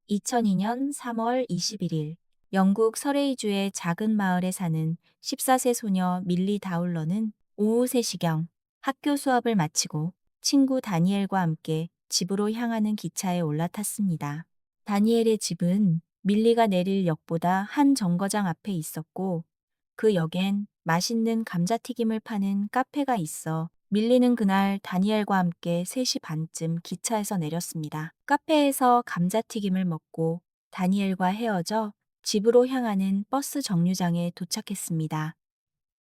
2002년 3월 21일 영국 서레이주의 작은 마을에 사는 14세 소녀 밀리 다울러는 오후 3시경 학교 수업을 마치고 친구 다니엘과 함께 집으로 향하는 기차에 올라탔습니다. 다니엘의 집은 밀리가 내릴 역보다 한 정거장 앞에 있었고 그 역엔 맛있는 감자튀김을 파는 카페가 있어 밀리는 그날 다니엘과 함께 3시 반쯤 기차에서 내렸습니다. 카페에서 감자튀김을 먹고 다니엘과 헤어져 집으로 향하는 버스 정류장에 도착했습니다.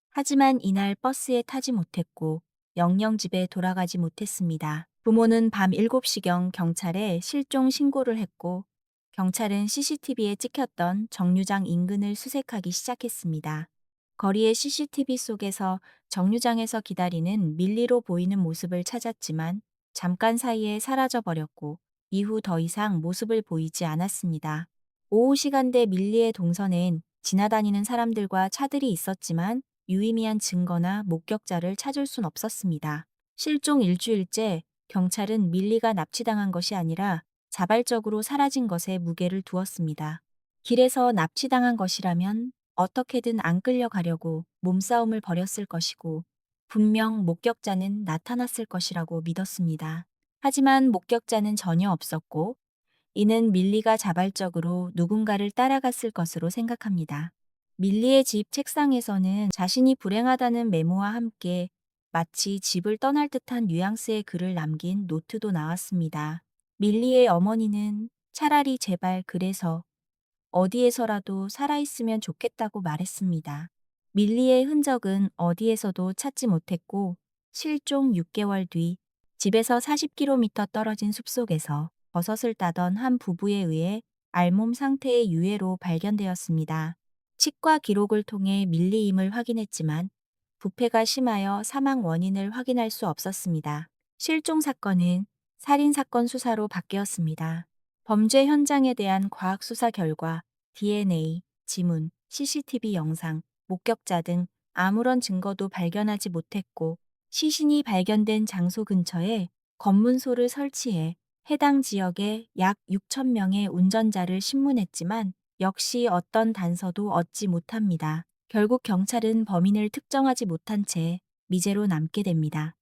하지만 이날 버스에 타지 못했고 영영 집에 돌아가지 못했습니다. 부모는 밤 7시경 경찰에 실종 신고를 했고 경찰은 CCTV에 찍혔던 정류장 인근을 수색하기 시작했습니다. 거리의 CCTV 속에서 정류장에서 기다리는 밀리로 보이는 모습을 찾았지만 잠깐 사이에 사라져버렸고 이후 더 이상 모습을 보이지 않았습니다. 오후 시간대 밀리의 동선엔 지나다니는 사람들과 차들이 있었지만 유의미한 증거나 목격자를 찾을 순 없었습니다. 실종 일주일째 경찰은 밀리가 납치당한 것이 아니라 자발적으로 사라진 것에 무게를 두었습니다. 길에서 납치당한 것이라면 어떻게든 안 끌려가려고 몸싸움을 벌였을 것이고 분명 목격자는 나타났을 것이라고 믿었습니다. 하지만 목격자는 전혀 없었고 이는 밀리가 자발적으로 누군가를 따라갔을 것으로 생각합니다. 밀리의 집 책상에서는 자신이 불행하다는 메모와 함께 마치 집을 떠날 듯한 뉘앙스의 글을 남긴 노트도 나왔습니다. 밀리의 어머니는 차라리 제발 그래서 어디에서라도 살아있으면 좋겠다고 말했습니다. 밀리의 흔적은 어디에서도 찾지 못했고 실종 6개월 뒤 집에서 40km 떨어진 숲속에서 버섯을 따던 한 부부에 의해 알몸 상태의 유해로 발견되었습니다. 치과 기록을 통해 밀리임을 확인했지만 부패가 심하여 사망 원인을 확인할 수 없었습니다. 실종 사건은 살인사건 수사로 바뀌었습니다. 범죄 현장에 대한 과학 수사 결과 DNA, 지문, CCTV 영상, 목격자 등 아무런 증거도 발견하지 못했고 시신이 발견된 장소 근처에 검문소를 설치해 해당 지역에 약 6천 명의 운전자를 신문했지만 역시 어떤 단서도 얻지 못합니다. 결국 경찰은 범인을 특정하지 못한 채 미제로 남게 됩니다.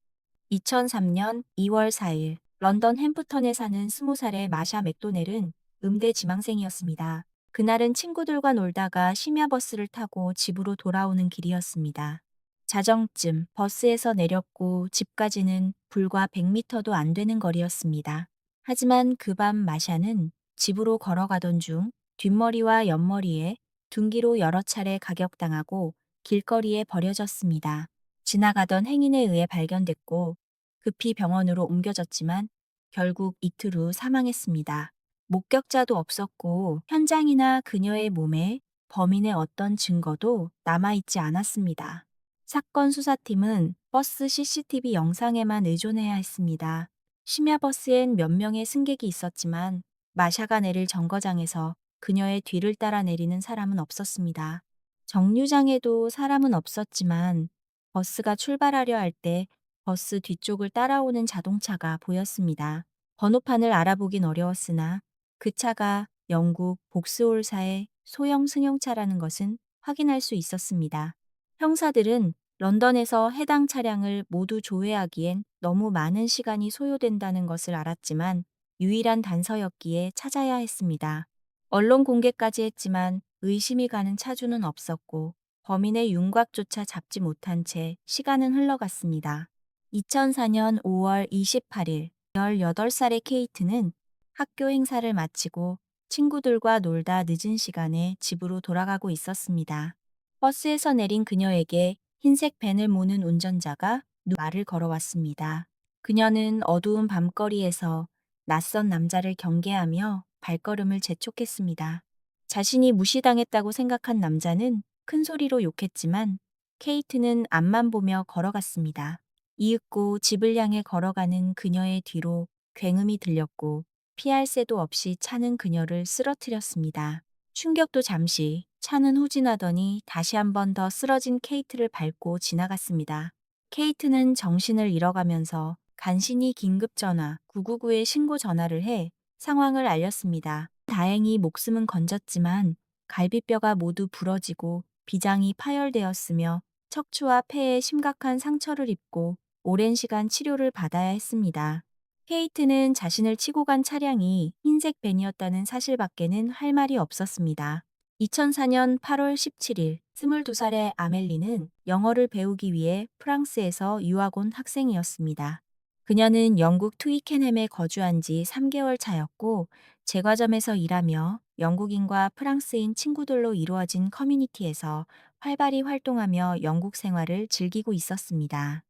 2003년 2월 4일 런던 햄프턴에 사는 20살의 마샤 맥도넬은 음대 지망생이었습니다. 그날은 친구들과 놀다가 심야버스를 타고 집으로 돌아오는 길이었습니다. 자정쯤 버스에서 내렸고 집까지는 불과 100m도 안 되는 거리였습니다. 하지만 그 밤 마샤는 집으로 걸어가던 중 뒷머리와 옆머리에 둔기로 여러 차례 가격당하고 길거리에 버려졌습니다. 지나가던 행인에 의해 발견됐고 급히 병원으로 옮겨졌지만 결국 이틀 후 사망했습니다. 목격자도 없었고 현장이나 그녀의 몸에 범인의 어떤 증거도 남아있지 않았습니다. 사건 수사팀은 버스 CCTV 영상에만 의존해야 했습니다. 심야버스엔 몇 명의 승객이 있었지만 마샤가 내릴 정거장에서 그녀의 뒤를 따라 내리는 사람은 없었습니다. 정류장에도 사람은 없었지만 버스가 출발하려 할 때 버스 뒤쪽을 따라오는 자동차가 보였습니다. 번호판을 알아보긴 어려웠으나 그 차가 영국 복스홀사의 소형 승용차라는 것은 확인할 수 있었습니다. 형사들은 런던에서 해당 차량을 모두 조회하기엔 너무 많은 시간이 소요된다는 것을 알았지만 유일한 단서였기에 찾아야 했습니다. 언론 공개까지 했지만 의심이 가는 차주는 없었고 범인의 윤곽조차 잡지 못한 채 시간은 흘러갔습니다. 2004년 5월 28일 18살의 케이트는 학교 행사를 마치고 친구들과 놀다 늦은 시간에 집으로 돌아가고 있었습니다. 버스에서 내린 그녀에게 흰색 밴을 모는 운전자가 말을 걸어왔습니다. 그녀는 어두운 밤거리에서 낯선 남자를 경계하며 발걸음을 재촉했습니다. 자신이 무시당했다고 생각한 남자는 큰 소리로 욕했지만 케이트는 앞만 보며 걸어갔습니다. 이윽고 집을 향해 걸어가는 그녀의 뒤로 굉음이 들렸고 피할 새도 없이 차는 그녀를 쓰러뜨렸습니다. 충격도 잠시, 차는 후진하더니 다시 한 번 더 쓰러진 케이트를 밟고 지나갔습니다. 케이트는 정신을 잃어가면서 간신히 긴급전화 999에 신고 전화를 해 상황을 알렸습니다. 다행히 목숨은 건졌지만 갈비뼈가 모두 부러지고 비장이 파열되었으며 척추와 폐에 심각한 상처를 입고 오랜 시간 치료를 받아야 했습니다. 케이트는 자신을 치고 간 차량이 흰색 벤이었다는 사실밖에는 할 말이 없었습니다. 2004년 8월 17일, 22살의 아멜리는 영어를 배우기 위해 프랑스에서 유학 온 학생이었습니다. 그녀는 영국 트위켄햄에 거주한 지 3개월 차였고, 제과점에서 일하며 영국인과 프랑스인 친구들로 이루어진 커뮤니티에서 활발히 활동하며 영국 생활을 즐기고 있었습니다.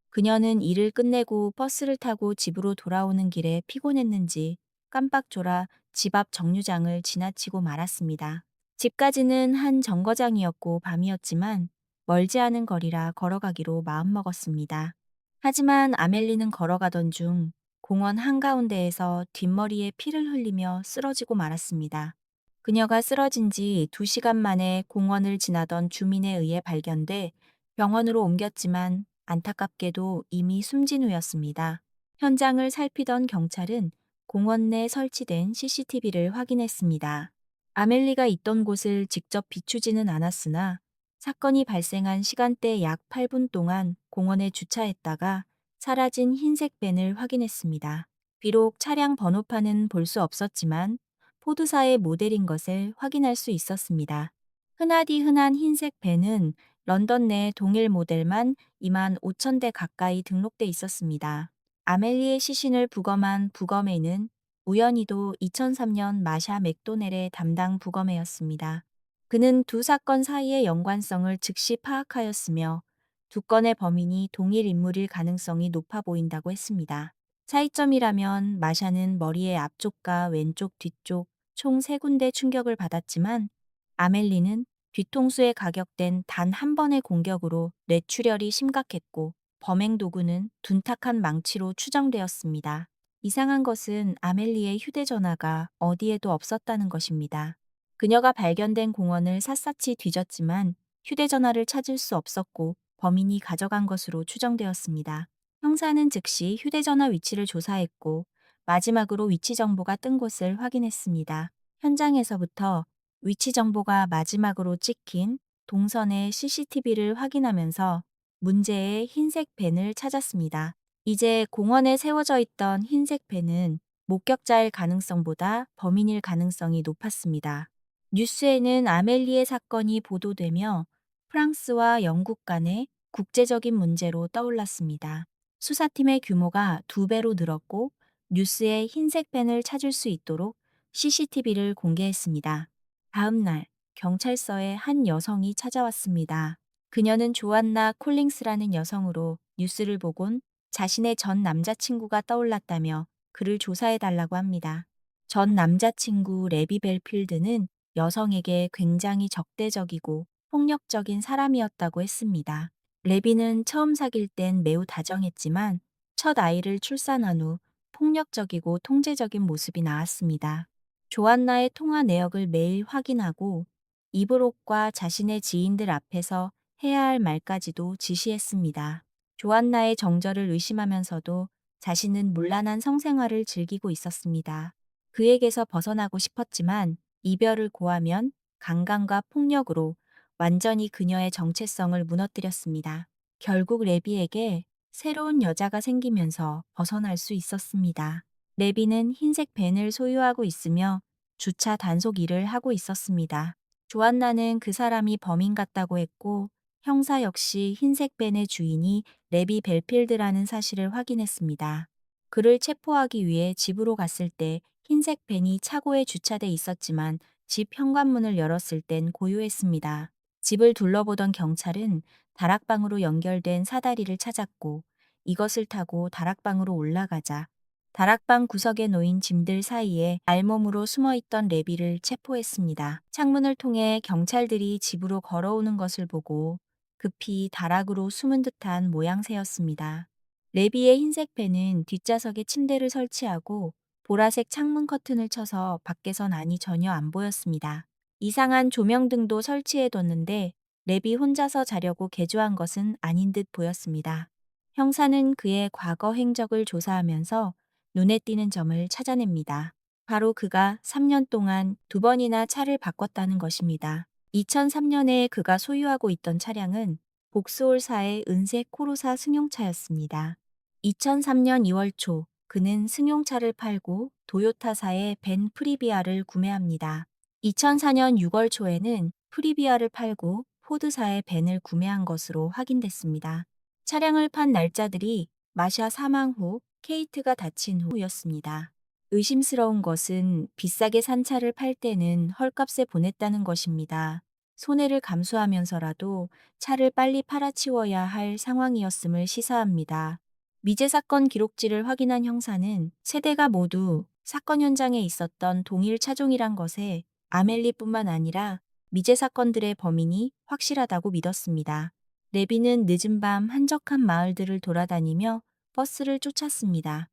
그녀는 일을 끝내고 버스를 타고 집으로 돌아오는 길에 피곤했는지 깜빡 졸아 집 앞 정류장을 지나치고 말았습니다. 집까지는 한 정거장이었고 밤이었지만 멀지 않은 거리라 걸어가기로 마음먹었습니다. 하지만 아멜리는 걸어가던 중 공원 한가운데에서 뒷머리에 피를 흘리며 쓰러지고 말았습니다. 그녀가 쓰러진 지 2시간 만에 공원을 지나던 주민에 의해 발견돼 병원으로 옮겼지만 안타깝게도 이미 숨진 후였습니다. 현장을 살피던 경찰은 공원 내 설치된 CCTV를 확인했습니다. 아멜리가 있던 곳을 직접 비추지는 않았으나 사건이 발생한 시간대 약 8분 동안 공원에 주차했다가 사라진 흰색 밴을 확인했습니다. 비록 차량 번호판은 볼 수 없었지만 포드사의 모델인 것을 확인할 수 있었습니다. 흔하디 흔한 흰색 밴은 런던 내 동일 모델만 2만 5천 대 가까이 등록돼 있었습니다. 아멜리의 시신을 부검한 부검의는 우연히도 2003년 마샤 맥도넬의 담당 부검의였습니다. 그는 두 사건 사이의 연관성을 즉시 파악하였으며 두 건의 범인이 동일 인물일 가능성이 높아 보인다고 했습니다. 차이점이라면 마샤는 머리의 앞쪽과 왼쪽, 뒤쪽 총 3군데 충격을 받았지만 아멜리는 뒤통수에 가격된 단 한 번의 공격으로 뇌출혈이 심각했고 범행 도구는 둔탁한 망치로 추정되었습니다. 이상한 것은 아멜리의 휴대전화가 어디에도 없었다는 것입니다. 그녀가 발견된 공원을 샅샅이 뒤졌지만 휴대전화를 찾을 수 없었고 범인이 가져간 것으로 추정되었습니다. 형사는 즉시 휴대전화 위치를 조사했고 마지막으로 위치 정보가 뜬 곳을 확인했습니다. 현장에서부터 위치 정보가 마지막으로 찍힌 동선의 CCTV를 확인하면서 문제의 흰색 밴을 찾았습니다. 이제 공원에 세워져 있던 흰색 밴은 목격자일 가능성보다 범인일 가능성이 높았습니다. 뉴스에는 아멜리의 사건이 보도되며 프랑스와 영국 간의 국제적인 문제로 떠올랐습니다. 수사팀의 규모가 2배로 늘었고 뉴스에 흰색 밴을 찾을 수 있도록 CCTV를 공개했습니다. 다음 날 경찰서에 한 여성이 찾아왔습니다. 그녀는 조안나 콜링스라는 여성으로 뉴스를 보곤 자신의 전 남자친구가 떠올랐다며 그를 조사해달라고 합니다. 전 남자친구 레비 벨필드는 여성에게 굉장히 적대적이고 폭력적인 사람이었다고 했습니다. 레비는 처음 사귈 땐 매우 다정했지만 첫 아이를 출산한 후 폭력적이고 통제적인 모습이 나왔습니다. 조안나의 통화 내역을 매일 확인하고 이브록과 자신의 지인들 앞에서 해야 할 말까지도 지시했습니다. 조안나의 정절을 의심하면서도 자신은 문란한 성생활을 즐기고 있었습니다. 그에게서 벗어나고 싶었지만 이별을 고하면 강간과 폭력으로 완전히 그녀의 정체성을 무너뜨렸습니다. 결국 레비에게 새로운 여자가 생기면서 벗어날 수 있었습니다. 레비는 흰색 밴을 소유하고 있으며 주차 단속 일을 하고 있었습니다. 조안나는 그 사람이 범인 같다고 했고 형사 역시 흰색 밴의 주인이 레비 벨필드라는 사실을 확인했습니다. 그를 체포하기 위해 집으로 갔을 때 흰색 밴이 차고에 주차돼 있었지만 집 현관문을 열었을 땐 고요했습니다. 집을 둘러보던 경찰은 다락방으로 연결된 사다리를 찾았고 이것을 타고 다락방으로 올라가자 다락방 구석에 놓인 짐들 사이에 알몸으로 숨어있던 레비를 체포했습니다. 창문을 통해 경찰들이 집으로 걸어오는 것을 보고 급히 다락으로 숨은 듯한 모양새였습니다. 레비의 흰색 밴은 뒷좌석에 침대를 설치하고 보라색 창문 커튼을 쳐서 밖에선 안이 전혀 안 보였습니다. 이상한 조명등도 설치해뒀는데 레비 혼자서 자려고 개조한 것은 아닌 듯 보였습니다. 형사는 그의 과거 행적을 조사하면서 눈에 띄는 점을 찾아냅니다. 바로 그가 3년 동안 2번이나 차를 바꿨다는 것입니다. 2003년에 그가 소유하고 있던 차량은 복스올사의 은색 코로사 승용차였습니다. 2003년 2월 초 그는 승용차를 팔고 도요타사의 벤 프리비아를 구매합니다. 2004년 6월 초에는 프리비아를 팔고 포드사의 벤을 구매한 것으로 확인됐습니다. 차량을 판 날짜들이 마샤 사망 후 케이트가 다친 후였습니다. 의심스러운 것은 비싸게 산 차를 팔 때는 헐값에 보냈다는 것입니다. 손해를 감수하면서라도 차를 빨리 팔아치워야 할 상황이었음을 시사합니다. 미제 사건 기록지를 확인한 형사는 세대가 모두 사건 현장에 있었던 동일 차종이란 것에 아멜리뿐만 아니라 미제 사건들의 범인이 확실하다고 믿었습니다. 레비는 늦은 밤 한적한 마을들을 돌아다니며 버스를 쫓았습니다.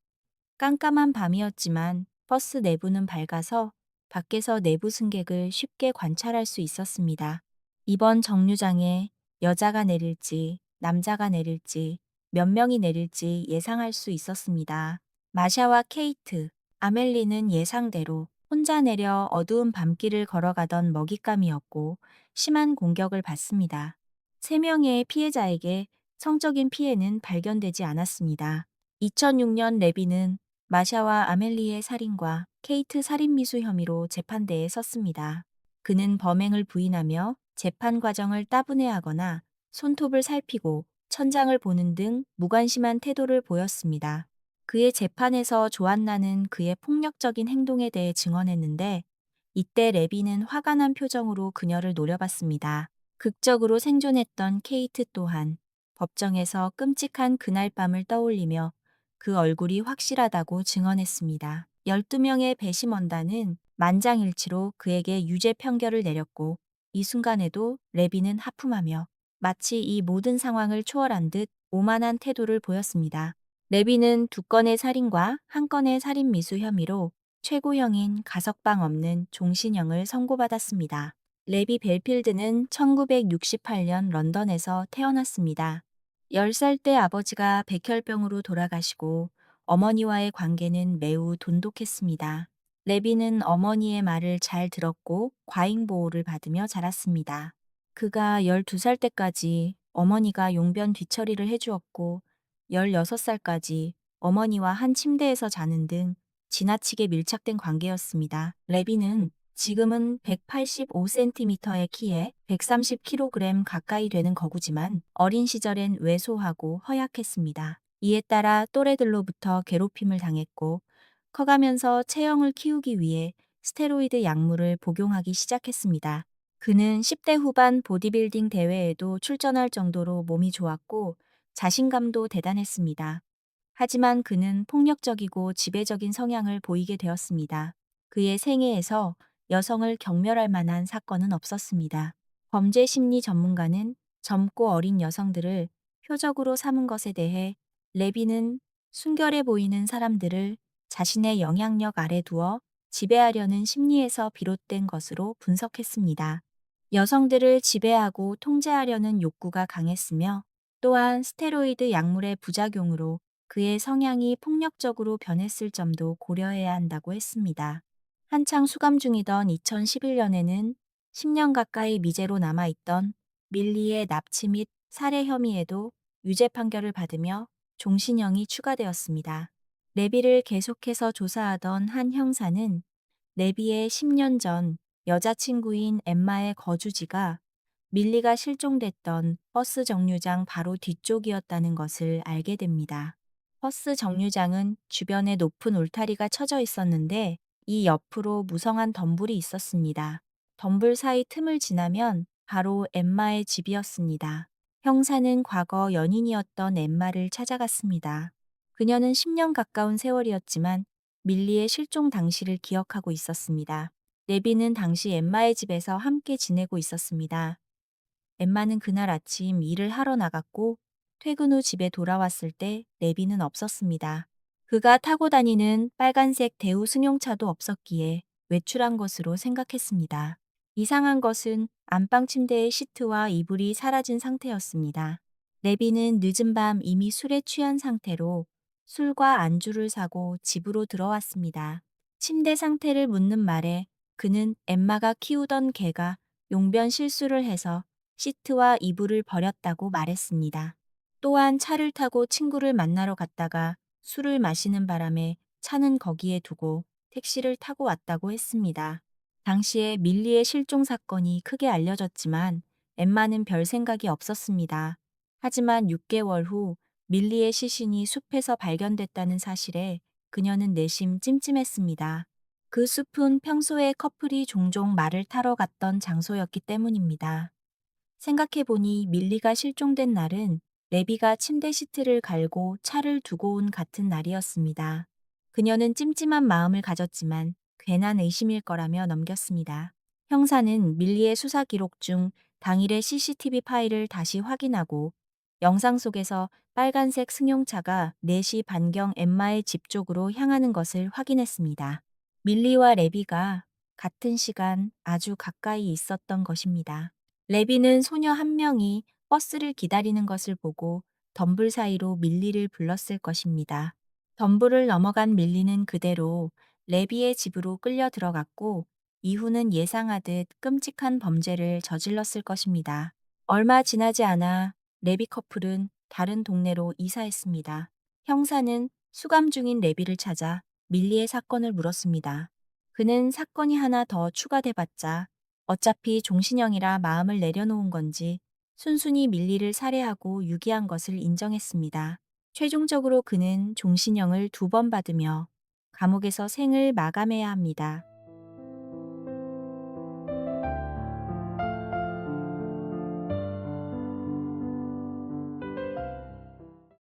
깜깜한 밤이었지만 버스 내부는 밝아서 밖에서 내부 승객을 쉽게 관찰할 수 있었습니다. 이번 정류장에 여자가 내릴지 남자가 내릴지 몇 명이 내릴지 예상할 수 있었습니다. 마샤와 케이트, 아멜리는 예상대로 혼자 내려 어두운 밤길을 걸어가던 먹잇감이었고 심한 공격을 받습니다. 3명의 피해자에게 성적인 피해는 발견되지 않았습니다. 2006년 레비는 마샤와 아멜리의 살인과 케이트 살인미수 혐의로 재판대에 섰습니다. 그는 범행을 부인하며 재판 과정을 따분해하거나 손톱을 살피고 천장을 보는 등 무관심한 태도를 보였습니다. 그의 재판에서 조안나는 그의 폭력적인 행동에 대해 증언했는데 이때 레비는 화가 난 표정으로 그녀를 노려봤습니다. 극적으로 생존했던 케이트 또한 법정에서 끔찍한 그날 밤을 떠올리며 그 얼굴이 확실하다고 증언했습니다. 12명의 배심원단은 만장일치로 그에게 유죄 판결을 내렸고 이 순간에도 레비는 하품하며 마치 이 모든 상황을 초월한 듯 오만한 태도를 보였습니다. 레비는 2건의 살인과 1건의 살인미수 혐의로 최고형인 가석방 없는 종신형을 선고받았습니다. 레비 벨필드는 1968년 런던에서 태어났습니다. 10살 때 아버지가 백혈병으로 돌아가시고 어머니와의 관계는 매우 돈독했습니다. 레비는 어머니의 말을 잘 들었고 과잉 보호를 받으며 자랐습니다. 그가 12살 때까지 어머니가 용변 뒤처리를 해주었고 16살까지 어머니와 한 침대에서 자는 등 지나치게 밀착된 관계였습니다. 레비는 지금은 185cm의 키에 130kg 가까이 되는 거구지만 어린 시절엔 왜소하고 허약했습니다. 이에 따라 또래들로부터 괴롭힘을 당했고 커가면서 체형을 키우기 위해 스테로이드 약물을 복용하기 시작했습니다. 그는 10대 후반 보디빌딩 대회에도 출전할 정도로 몸이 좋았고 자신감도 대단했습니다. 하지만 그는 폭력적이고 지배적인 성향을 보이게 되었습니다. 그의 생애에서 여성을 경멸할 만한 사건은 없었습니다. 범죄 심리 전문가는 젊고 어린 여성들을 표적으로 삼은 것에 대해 레비는 순결해 보이는 사람들을 자신의 영향력 아래 두어 지배하려는 심리에서 비롯된 것으로 분석했습니다. 여성들을 지배하고 통제하려는 욕구가 강했으며 또한 스테로이드 약물의 부작용으로 그의 성향이 폭력적으로 변했을 점도 고려해야 한다고 했습니다. 한창 수감 중이던 2011년에는 10년 가까이 미제로 남아있던 밀리의 납치 및 살해 혐의에도 유죄 판결을 받으며 종신형이 추가되었습니다. 레비를 계속해서 조사하던 한 형사는 레비의 10년 전 여자친구인 엠마의 거주지가 밀리가 실종됐던 버스 정류장 바로 뒤쪽이었다는 것을 알게 됩니다. 버스 정류장은 주변에 높은 울타리가 쳐져 있었는데 이 옆으로 무성한 덤불이 있었습니다. 덤불 사이 틈을 지나면 바로 엠마의 집이었습니다. 형사는 과거 연인이었던 엠마를 찾아갔습니다. 그녀는 10년 가까운 세월이었지만 밀리의 실종 당시를 기억하고 있었습니다. 레비는 당시 엠마의 집에서 함께 지내고 있었습니다. 엠마는 그날 아침 일을 하러 나갔고 퇴근 후 집에 돌아왔을 때 레비는 없었습니다. 그가 타고 다니는 빨간색 대우 승용차도 없었기에 외출한 것으로 생각했습니다. 이상한 것은 안방 침대의 시트와 이불이 사라진 상태였습니다. 레비는 늦은 밤 이미 술에 취한 상태로 술과 안주를 사고 집으로 들어왔습니다. 침대 상태를 묻는 말에 그는 엠마가 키우던 개가 용변 실수를 해서 시트와 이불을 버렸다고 말했습니다. 또한 차를 타고 친구를 만나러 갔다가 술을 마시는 바람에 차는 거기에 두고 택시를 타고 왔다고 했습니다. 당시에 밀리의 실종 사건이 크게 알려졌지만 엠마는 별 생각이 없었습니다. 하지만 6개월 후 밀리의 시신이 숲에서 발견됐다는 사실에 그녀는 내심 찜찜했습니다. 그 숲은 평소에 커플이 종종 말을 타러 갔던 장소였기 때문입니다. 생각해보니 밀리가 실종된 날은 레비가 침대 시트를 갈고 차를 두고 온 같은 날이었습니다. 그녀는 찜찜한 마음을 가졌지만 괜한 의심일 거라며 넘겼습니다. 형사는 밀리의 수사 기록 중 당일의 CCTV 파일을 다시 확인하고 영상 속에서 빨간색 승용차가 4시 반경 엠마의 집 쪽으로 향하는 것을 확인했습니다. 밀리와 레비가 같은 시간 아주 가까이 있었던 것입니다. 레비는 소녀 한 명이 버스를 기다리는 것을 보고 덤불 사이로 밀리를 불렀을 것입니다. 덤불을 넘어간 밀리는 그대로 레비의 집으로 끌려 들어갔고 이후는 예상하듯 끔찍한 범죄를 저질렀을 것입니다. 얼마 지나지 않아 레비 커플은 다른 동네로 이사했습니다. 형사는 수감 중인 레비를 찾아 밀리의 사건을 물었습니다. 그는 사건이 하나 더 추가돼봤자 어차피 종신형이라 마음을 내려놓은 건지 순순히 밀리를 살해하고 유기한 것을 인정했습니다. 최종적으로 그는 종신형을 2번 받으며 감옥에서 생을 마감해야 합니다.